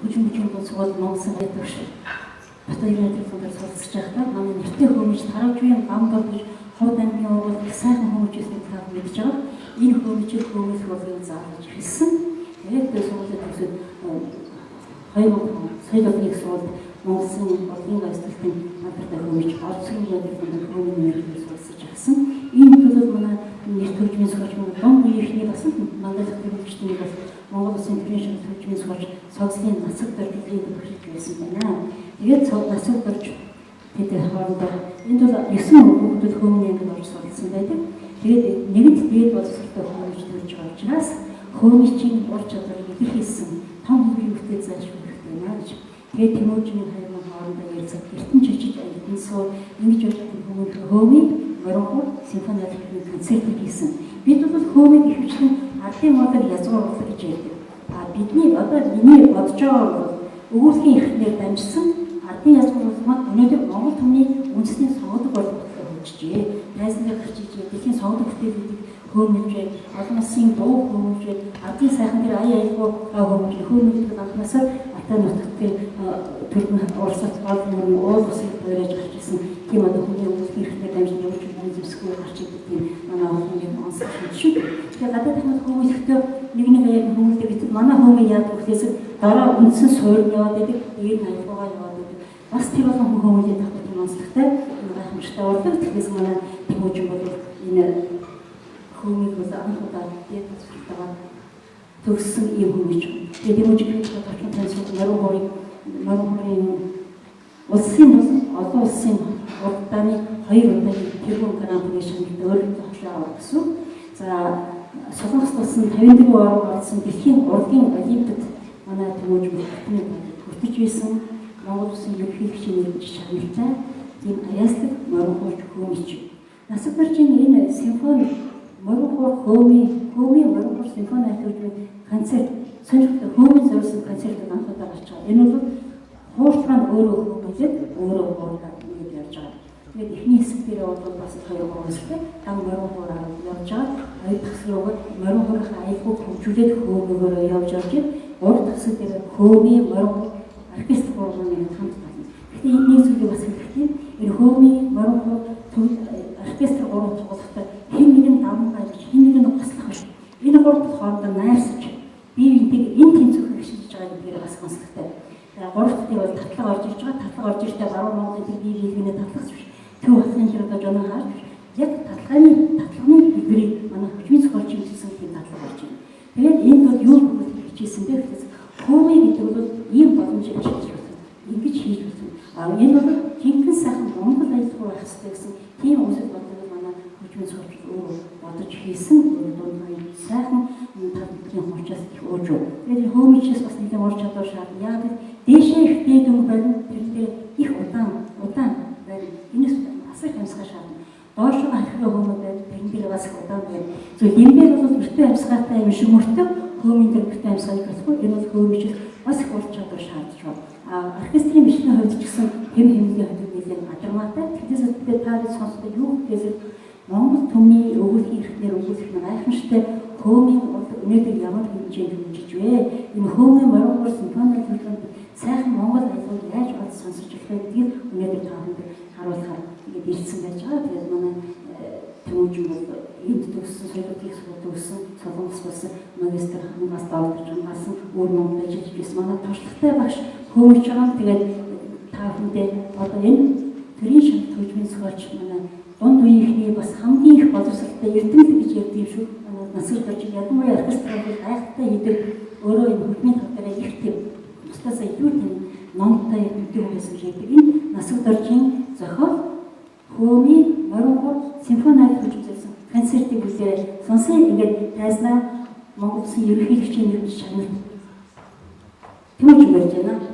хүчин болцгоод Монголын байдаг шиг. Батайрын телефоноор сонсож байхдаа манай нэртэй хөөмж Таравжийн гамбар гэж хот амгийн уугуул сайхан хөөмжсэн та мэдж байгаа. Энэ хөөмжийг хөөмөл болгон зааж хэлсэн. Тэгээд суулгад төсөв 2000 суулд Монголын бодлогын гайсалтын хамтартай хөөмж олцсон гэдэг хөөмийн нэрээр сонсож авсан. Энэ төлөв манай нэр төржмийн сурч Монгол үеийнхний бас манай хөгжмөчний бас Монгол Улсын төрийн хөгжмийн сурч цогцлын насаг дөрвийн төвшөлт байсан байна. Тэгээд насаг дөрж тэд хоорондоо энэ бол 9 хүүхдүүд хөөмний ангид орж суралцсан байдаг. Тэгээд нэгд дээд боловсролтой хөөмж төрж байгаа учраас хөөмжийн ур чадварыг илэрхийлсэн том хувийн бүтээл заашгүй байна гэж. Тэгээд Тэмүүжийн хайрын хоорондоо ярилцах эртэн жижиг ангидын суу ингэж явж хөөмийг Моронхор симфони оркестрийн концертыг хийсэн. Бид бол хөөмийг ихэвчлэн ардын модель язгуурлах гэж ярьдаг. Бидний одоо миний бодож байгаа өгүүлбэрийн эрхлэлээр дамжсан ардын язгуурлал маань өнөөдөр Монгол түмний үндэсний сонгодог болгох хөгжижээ. Найзлах хичээж дэлхийн сонгодог бүтээлүүдийг хөөмөлж, олон улсын дуу хөөмөлж, ардын сайхан дээр аяалгүй хөөмөлж, хөөмөлж анхнаасаа Атай нутгийн төрийн орсолт болон уул усыг барьж гарч ирсэн. Тийм одоо хүний өгүүлбэрийн эрхлэлээр дамжсан явж зүсгүй гарч ирдэг манай хүмүүс онцлог шүү. Тэгэхээр гадаад хүмүүс хөөмөлтөө нэг яг хүмүүстээ бид манай хөөмийн яад бүхлээс дараа үндсэн суурь яваад байдаг, дээр нь аялгаагаа яваад байдаг. Бас тэр болон хөөмөлийн давхар юм онцлогтой гайхамшигтай урлаг. Тэгэхээр манай Тэмүүжин бол энэ хөөмийг бол анх удаа дээд төвшөлтөөр төгссөн юм хөөмөж. Тэгээд Тэмүүжин төрийн танилцуулсан Моронхорын улсын олон улсын урдааны 2 удаагийн тэргуун гран-при шагналд өөрөөр тоглоо гэсэн. За Солонгос улсын 54 орн орсон дэлхийн урлагийн олимпиад манай Тэмүүжин хүртэж байсан Монгол улсын ерөнхийлөгчийн нэгж шагналтай тийм аяслаг Моронхор хөөмж. Насаг даржийн энэ симфони Моронхор хөөмийн Моронхор симфони оркестрийн концерт сонирхолтой хөөмийн зориулсан концертыг анх удаа гарч байгаа. Энэ бол хууртан өөрөө хөөмөлөд өөрөө хууртан ингэж явж байгаа. Тэгээд эхний хэсэг дээр бол бас 2 хөөмөлтэй там Моронхороор явж байгаа. Хоёр дахь хэсгээр Моронхорын аялгыг хөгжүүлээд хөөмөөр явж байгаа. Гурав дахь хэсэг дээр хөөмийн Моронхор оркестр болгоны хамт байна. Тэгэхээр энэ нэг зүйлийг бас хэлэхдээ энэ хөөмийн Моронхор оркестр гурав тоглохтой хэн нэгэн даван гайж хэн нэгэн туслах биш. Энэ гурав хоорондоо найрсаж бие биентэйг энэ тэнцвэрийг хшиж байгаа гэдгээр бас онцлогтой. Гурав дахь бол татлага орж ирж байгаа. Татлага орж ирэхдээ баруун Монголын тэр бие биений татлагч биш. Төв хатны тэр одоо жоноо хаач яг татлагын хэлбэрийг манай хүчмийн зохиолч хийсэн тийм татлага орж ирнэ. Тэгээд энэ бол юу гэж хичээсэн бэ гэхээс хөөмий гэдэг бол ийм боломжийг хийж байна. Ингэж хийж байна. Энэ бол жинхэнэ сайхан Монгол аялал байх хэрэгтэй гэсэн тийм үсэг бодлого манай хүчмийн зохиолч өөрөө бодож хийсэн. Дундаа сайхан тавтгийн хуучаас их ууж. Тэгээд хөөмийчээс бас нэг ур чадвар шаардна. Яг дээшээ их дээд өнгө барин тэрдээ их удаан барин энэс асар хамсгаа шаардна. Доош нь ахирлаа хөөмөд тэрэн дээр бас удаан байна. Зөв нэмээр бол өртөө амьсгаатай юм шиг мөртөө хөөмийн дээр өртөө амьсгааг болохгүй. Энэ бол хөөмийчээс бас их ур чадвар шаардж байна. Оркестрийн бичгийн хувьд ч гэсэн хэмжээний хувьд нэлээд адармаатай. Тэгэхээр та бид сонсдог юу гэхээр Монгол түмний өгүүлбэрийн эрхлэлээр өгүүлэх нь гайхамшигтай хөөмийн өнөөдөр ямар хэмжээнд хөгжиж вэ? Энэ хөөмийн Моронхор симфони оркестрт сайхан Монгол аялал яаж бод сонсож эхлэх гэдгийг өнөөдөр таанд харуулахаар тэгээд ирсэн байж байгаа. Тэгээд манай Тэмүүжин бол энд төгссөн, соёлын сургууль төгссөн, Солонгос болсон магистр хамгаас доктор хамгаалсан өөр Монголд ажиллаж байсан манай туршлагатай багш хөөмж байгаа. Тэгээд та бүхэндээ одоо энэ төрийн шат хөгжмийн зохиолч манай дунд үеийнхний бас хамгийн их боловсролтой эрдэмтэн гэж ярьдаг юм шүү. Насаг дорж ядмын оркестрыг гайхалтай хийдэг өөрөө энэ хөгжмийн талбараа их тийм тусдаа юу тийм номтой гэдэг хүмүүс ярьдаг. Энэ насаг доржийн зохиол хөөмийн Моронхор симфони оркестрийн концертыг үзээрэй. Сонсон ингээд тайзнаа Монгол Улсын ерөнхийлөгчийн нэгж шагнал Тэмүүжин барьж байна.